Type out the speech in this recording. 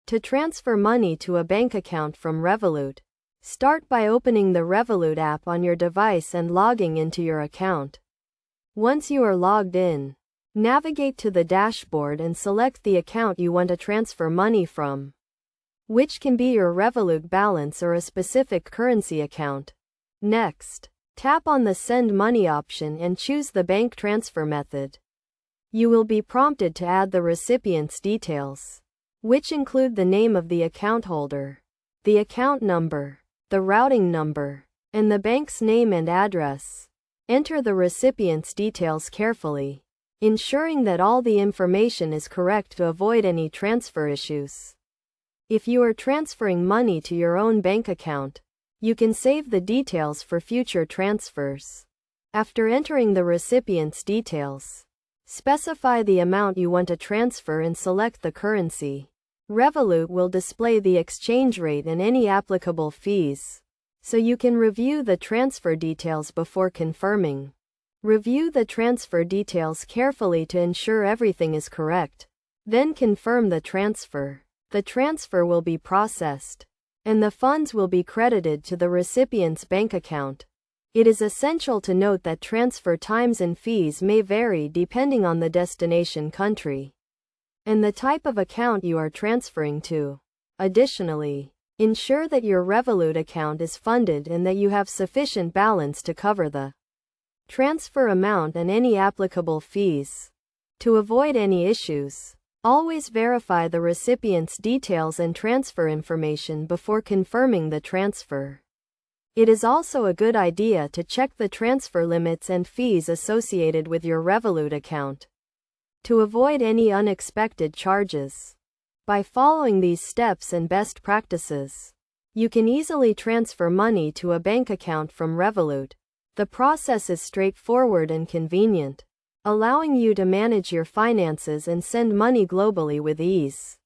To transfer money to a bank account from Revolut, start by opening the Revolut app on your device and logging into your account. Once you are logged in, navigate to the dashboard and select the account you want to transfer money from, which can be your Revolut balance or a specific currency account. Next, tap on the Send Money option and choose the bank transfer method. You will be prompted to add the recipient's details, which include the name of the account holder, the account number, the routing number, and the bank's name and address. Enter the recipient's details carefully, ensuring that all the information is correct to avoid any transfer issues. If you are transferring money to your own bank account, you can save the details for future transfers. After entering the recipient's details, specify the amount you want to transfer and select the currency. Revolut will display the exchange rate and any applicable fees, so you can review the transfer details before confirming. Review the transfer details carefully to ensure everything is correct. Then confirm the transfer. The transfer will be processed, and the funds will be credited to the recipient's bank account. It is essential to note that transfer times and fees may vary depending on the destination country and the type of account you are transferring to. Additionally, ensure that your Revolut account is funded and that you have sufficient balance to cover the transfer amount and any applicable fees. To avoid any issues, always verify the recipient's details and transfer information before confirming the transfer. It is also a good idea to check the transfer limits and fees associated with your Revolut account to avoid any unexpected charges. By following these steps and best practices, you can easily transfer money to a bank account from Revolut. The process is straightforward and convenient, allowing you to manage your finances and send money globally with ease.